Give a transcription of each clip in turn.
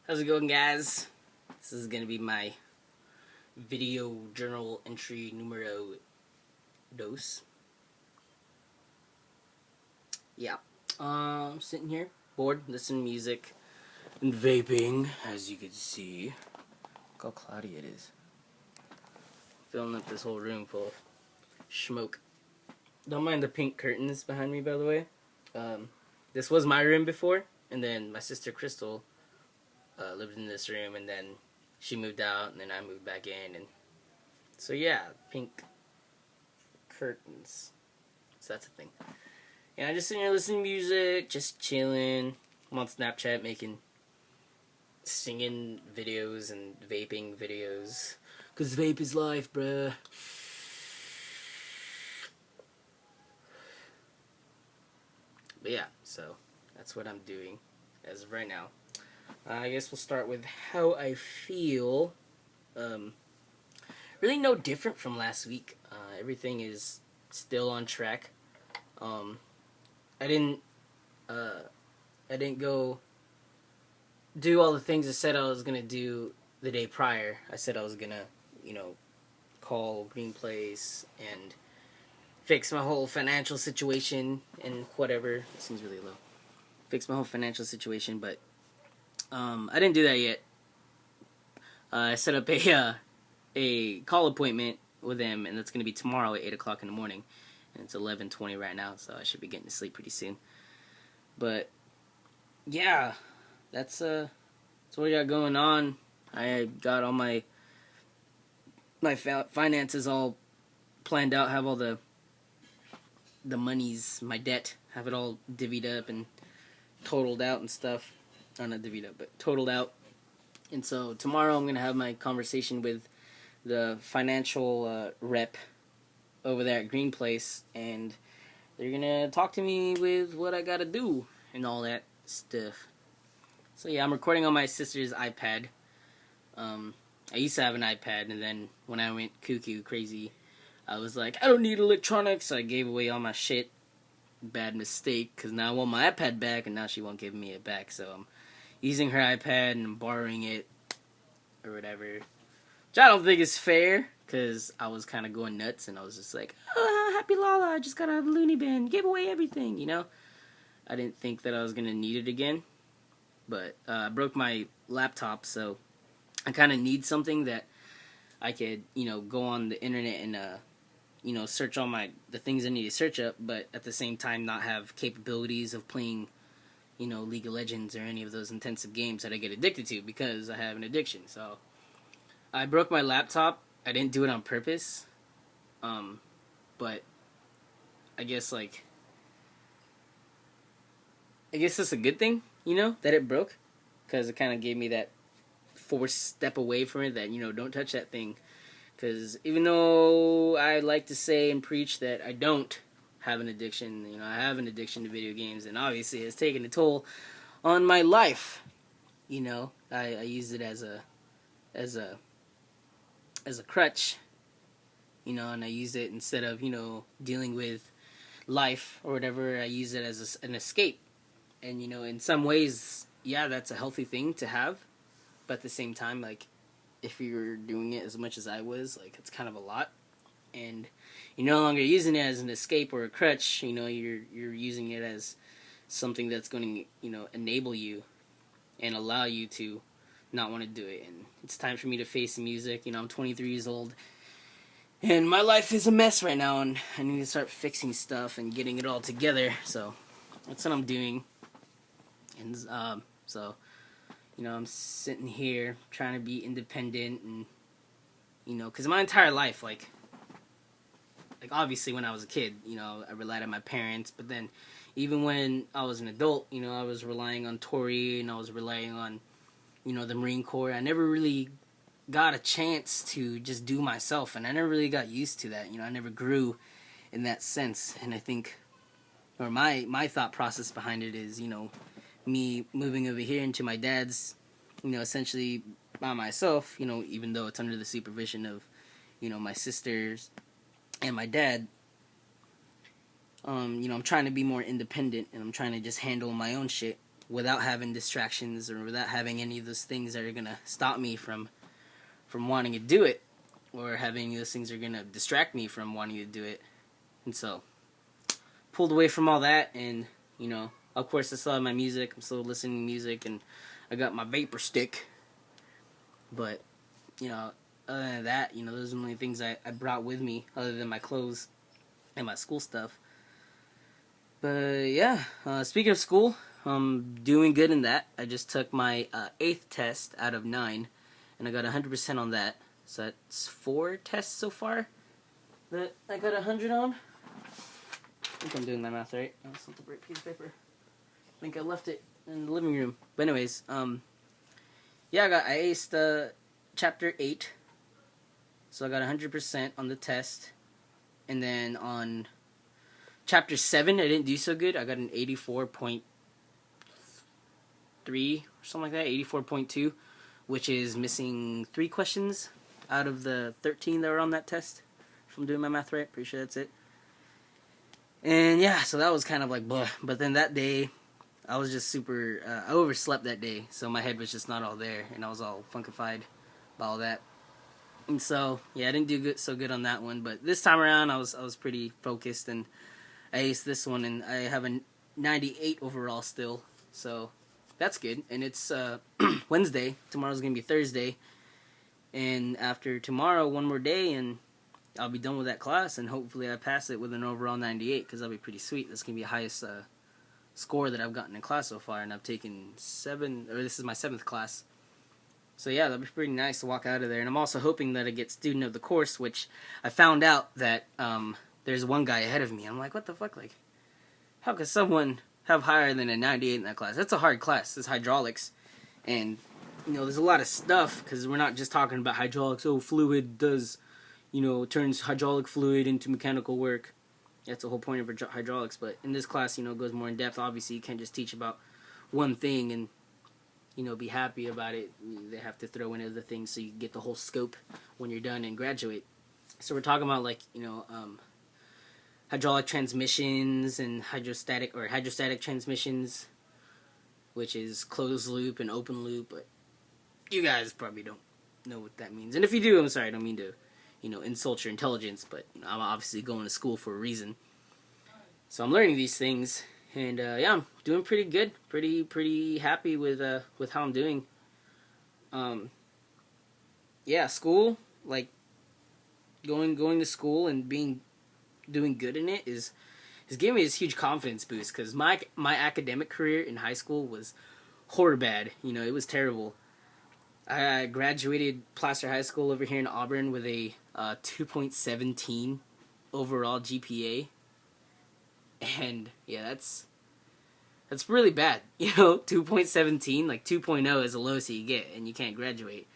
How's it going, guys? This is gonna be my video journal entry numero dos. Yeah. Sitting here, bored, listening to music, and vaping, as you can see. Look how cloudy it is. Filling up this whole room full of smoke. Don't mind the pink curtains behind me, by the way. This was my room before, and then my sister Crystal lived in this room, and then she moved out, and then I moved back in, and so yeah, pink curtains. So that's a thing. And I just sitting here listening to music, just chilling. I'm on Snapchat making singing videos and vaping videos, cause vape is life, bruh. But yeah, so that's what I'm doing as of right now. I guess we'll start with how I feel. Really no different from last week. Everything is still on track. I didn't go do all the things I said I was gonna do the day prior. I said I was gonna, call Green Place and fix my whole financial situation and whatever. It seems really low. Fix my whole financial situation, but I didn't do that yet. I set up a call appointment with him, and that's going to be tomorrow at 8 o'clock in the morning. And it's 11:20 right now, so I should be getting to sleep pretty soon. But, yeah, that's what I got going on. I got all my finances all planned out, have all the monies, my debt, have it all divvied up and totaled out and stuff. Not divvied up, but totaled out. And so tomorrow I'm going to have my conversation with the financial rep over there at Green Place, and they're going to talk to me with what I got to do and all that stuff. So yeah, I'm recording on my sister's iPad. I used to have an iPad, and then when I went cuckoo crazy, I was like, I don't need electronics, so I gave away all my shit. Bad mistake, because now I want my iPad back, and now she won't give me it back, so I'm using her iPad and I'm borrowing it, or whatever. Which I don't think is fair, because I was kind of going nuts, and I was just like, oh, happy Lala, I just got out of a loony bin, give away everything, I didn't think that I was going to need it again, but I broke my laptop, so I kind of need something that I could, go on the internet and, search all the things I need to search up, but at the same time not have capabilities of playing, League of Legends or any of those intensive games that I get addicted to, because I have an addiction. So I broke my laptop. I didn't do it on purpose, but I guess that's a good thing, that it broke, because it kind of gave me that forced step away from it, that, don't touch that thing. Because even though I like to say and preach that I don't have an addiction, I have an addiction to video games, and obviously it's taken a toll on my life. I use it as a crutch, and I use it instead of, dealing with life or whatever. I use it as an escape. And, in some ways, yeah, that's a healthy thing to have. But at the same time, if you're doing it as much as I was, it's kind of a lot. And you're no longer using it as an escape or a crutch, you're using it as something that's going to, enable you and allow you to not want to do it. And it's time for me to face the music. I'm 23 years old, and my life is a mess right now, and I need to start fixing stuff and getting it all together. So that's what I'm doing. And so I'm sitting here trying to be independent, and because my entire life, obviously when I was a kid, I relied on my parents, but then even when I was an adult, I was relying on Tori, and I was relying on, the Marine Corps. I never really got a chance to just do myself, and I never really got used to that. I never grew in that sense, and I think, or my thought process behind it is, me moving over here into my dad's, essentially by myself, even though it's under the supervision of, my sisters and my dad, I'm trying to be more independent, and I'm trying to just handle my own shit, without having distractions or without having any of those things that are gonna stop me from wanting to do it, or having those things that are gonna distract me from wanting to do it. And so pulled away from all that, and of course I still have my music. I'm still listening to music, and I got my vapor stick. But other than that, those are the only things I brought with me, other than my clothes and my school stuff. But yeah, speaking of school, I'm doing good in that. I just took my 8th test out of 9, and I got 100% on that. So that's 4 tests so far that I got 100 on. I think I'm doing my math right. That's not the right piece of paper. I think I left it in the living room. But anyways, yeah, I aced chapter 8. So I got 100% on the test. And then on chapter 7, I didn't do so good. I got an 84.3 or something like that, 84.2, which is missing 3 questions out of the 13 that were on that test. If I'm doing my math right, pretty sure that's it. And yeah, so that was kind of like blah. But then that day, I was just super, I overslept that day, so my head was just not all there, and I was all funkified by all that. And so, yeah, I didn't do so good on that one, but this time around, I was pretty focused, and I aced this one, and I have a 98 overall still, so that's good. And it's Wednesday. Tomorrow's going to be Thursday, and after tomorrow, one more day, and I'll be done with that class, and hopefully I pass it with an overall 98, because that'll be pretty sweet. That's going to be the highest score that I've gotten in class so far, and I've taken 7, or this is my 7th class. So yeah, that'd be pretty nice to walk out of there. And I'm also hoping that I get student of the course, which I found out that there's one guy ahead of me. I'm like, what the fuck? Like, how could someone have higher than a 98 in that class? That's a hard class. It's hydraulics. And, there's a lot of stuff, because we're not just talking about hydraulics. Oh, fluid does, turns hydraulic fluid into mechanical work. That's the whole point of hydraulics. But in this class, it goes more in depth. Obviously, you can't just teach about one thing and be happy about it. They have to throw in other things so you get the whole scope when you're done and graduate. So we're talking about hydraulic transmissions and hydrostatic transmissions, which is closed loop and open loop. But you guys probably don't know what that means. And if you do, I'm sorry, I don't mean to, insult your intelligence. But I'm obviously going to school for a reason. So I'm learning these things. And yeah, I'm doing pretty good. Pretty happy with how I'm doing. Yeah, school, like going to school and doing good in it is giving me this huge confidence boost, because my academic career in high school was horror bad. It was terrible. I graduated Placer High School over here in Auburn with a 2.17 overall GPA. And yeah, that's really bad. 2.17, like 2.0 is the lowest you get, and you can't graduate.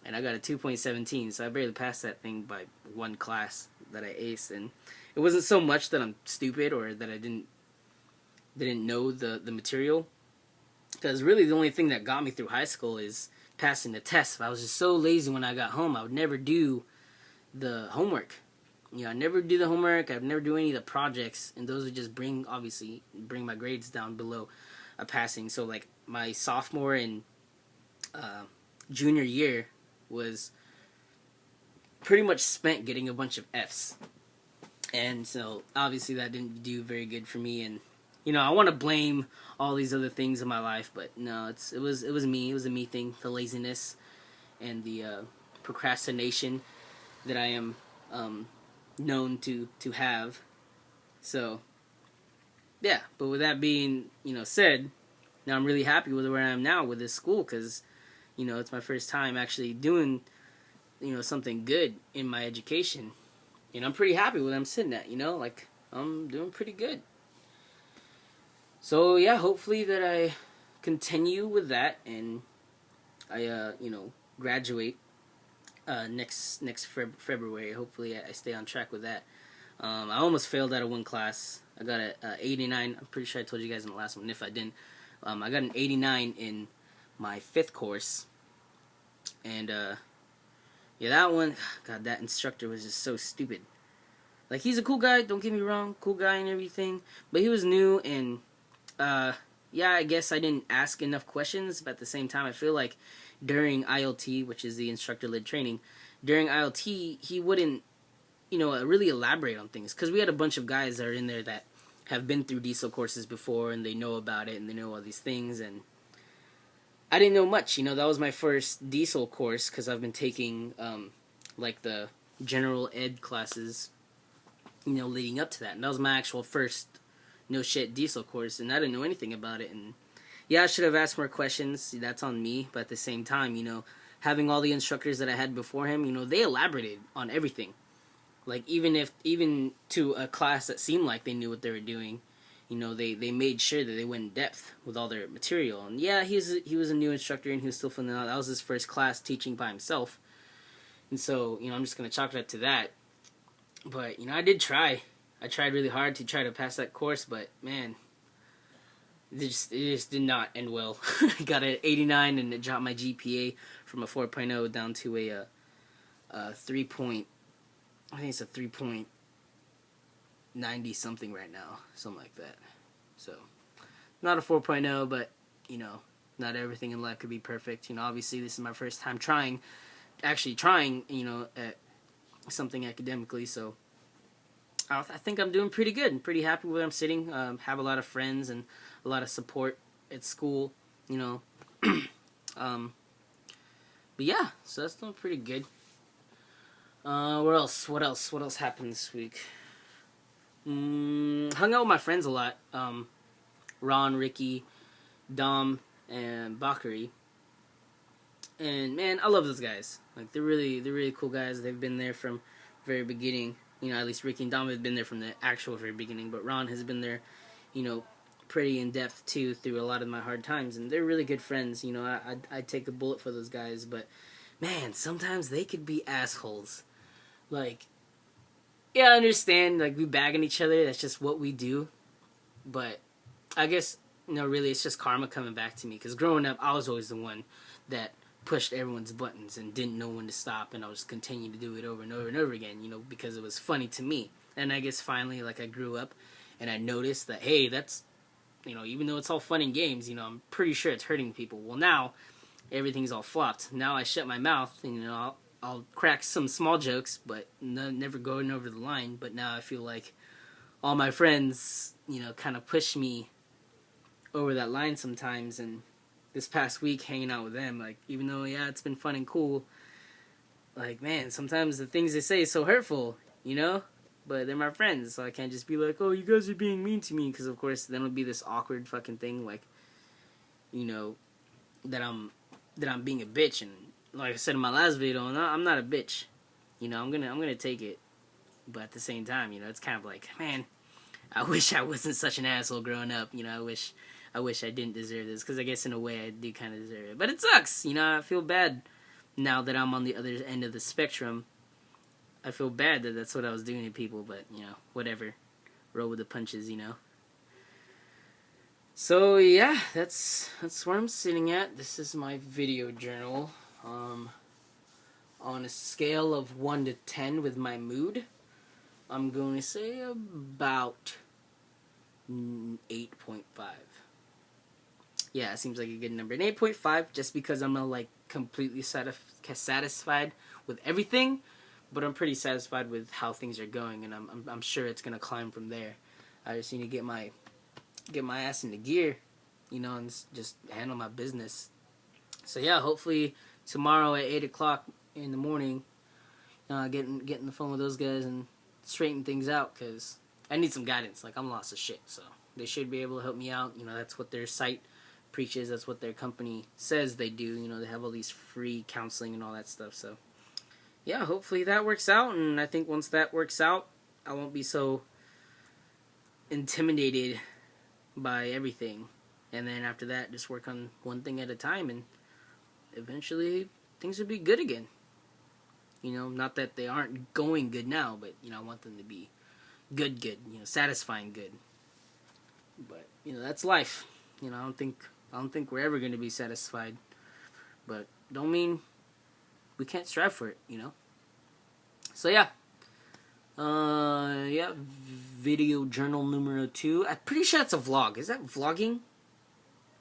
And I got a 2.17, so I barely passed that thing by one class that I aced. And it wasn't so much that I'm stupid or that I didn't know the material, because really the only thing that got me through high school is passing the test. I was just so lazy when I got home. I would never do the homework. I never do the homework. I'd never do any of the projects, and those would just bring my grades down below a passing. So like my sophomore and junior year was pretty much spent getting a bunch of Fs, and so obviously that didn't do very good for me. And I want to blame all these other things in my life, but no, it was me. It was a me thing, the laziness and the procrastination that I am known to have. So yeah, but with that being said, now I'm really happy with where I am now with this school, because it's my first time actually doing something good in my education, and I'm pretty happy with where I'm sitting at. Like, I'm doing pretty good. So yeah, hopefully that I continue with that, and I graduate next February. Hopefully I stay on track with that. I almost failed out of one class. I got a 89. I'm pretty sure I told you guys in the last one. If I didn't, I got an 89 in my 5th course. And yeah, that one, God, that instructor was just so stupid. Like, he's a cool guy, don't get me wrong, cool guy and everything, but he was new, and yeah, I guess I didn't ask enough questions, but at the same time, I feel like during ILT, which is the instructor-led training, during ILT, he wouldn't, really elaborate on things. Because we had a bunch of guys that are in there that have been through diesel courses before, and they know about it, and they know all these things, and I didn't know much. That was my first diesel course, because I've been taking, like, the general ed classes, leading up to that. And that was my actual first no shit diesel course, and I didn't know anything about it. And yeah, I should have asked more questions. That's on me. But at the same time, having all the instructors that I had before him, they elaborated on everything. Like even to a class that seemed like they knew what they were doing, they made sure that they went in depth with all their material. And yeah, he was a new instructor, and he was still filling out. That was his first class teaching by himself. And so, I'm just gonna chalk it up to that. But I did try. I tried really hard to try to pass that course, but man, it just did not end well. I got an 89, and it dropped my GPA from a 4.0 down to a 3 point. I think it's a 3.90 something right now, something like that. So, not a 4.0, but not everything in life could be perfect. Obviously this is my first time actually trying, at something academically. So, I think I'm doing pretty good. I'm pretty happy where I'm sitting. Have a lot of friends and a lot of support at school. But yeah, so that's doing pretty good. What else? What else happened this week? Hung out with my friends a lot. Ron, Ricky, Dom, and Bakari. And man, I love those guys. Like they're really cool guys. They've been there from the very beginning. At least Ricky and Dom have been there from the actual very beginning. But Ron has been there, pretty in depth too through a lot of my hard times. And they're really good friends. I'd take a bullet for those guys. But man, sometimes they could be assholes. Like, yeah, I understand, like, we bagging each other, that's just what we do, but I guess, really, it's just karma coming back to me, because growing up, I was always the one that pushed everyone's buttons and didn't know when to stop, and I was continuing to do it over and over and over again, because it was funny to me, and I guess finally, like, I grew up, and I noticed that, hey, that's, even though it's all fun and games, I'm pretty sure it's hurting people. Well, now, everything's all flopped. Now I shut my mouth, and, I'll crack some small jokes, but never going over the line. But now I feel like all my friends, kind of push me over that line sometimes. And this past week, hanging out with them, like, even though, yeah, it's been fun and cool, like, man, sometimes the things they say is so hurtful, But they're my friends, so I can't just be like, oh, you guys are being mean to me. Because, of course, then it'll be this awkward fucking thing, like, that I'm being a bitch. And like I said in my last video, I'm not a bitch. I'm gonna take it. But at the same time, it's kind of like, man, I wish I wasn't such an asshole growing up. I wish I didn't deserve this, because I guess in a way I do kind of deserve it. But it sucks. I feel bad now that I'm on the other end of the spectrum. I feel bad that that's what I was doing to people, but whatever. Roll with the punches, So yeah, that's where I'm sitting at. This is my video journal. On a scale of 1 to 10 with my mood, I'm going to say about 8.5. Yeah, it seems like a good number. An 8.5, just because I'm not like completely satisfied with everything, but I'm pretty satisfied with how things are going, and I'm sure it's gonna climb from there. I just need to get my ass into gear, and just handle my business. So yeah, hopefully tomorrow at 8 o'clock in the morning, getting the phone with those guys and straighten things out, because I need some guidance. Like, I'm lost as shit, so they should be able to help me out. That's what their site preaches. That's what their company says they do. They have all these free counseling and all that stuff. So yeah, hopefully that works out. And I think once that works out, I won't be so intimidated by everything. And then after that, just work on one thing at a time, and eventually things will be good again. Not that they aren't going good now, but I want them to be good, satisfying good. But that's life. I don't think we're ever going to be satisfied, but don't mean we can't strive for it. So yeah, video journal numero 2. I'm pretty sure that's a vlog. Is that vlogging?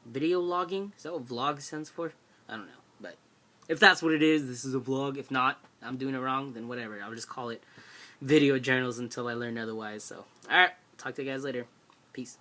video logging. Is that what vlog stands for? I don't know. But if that's what it is, this is a vlog. If not, I'm doing it wrong, then whatever. I'll just call it video journals until I learn otherwise. So, alright. Talk to you guys later. Peace.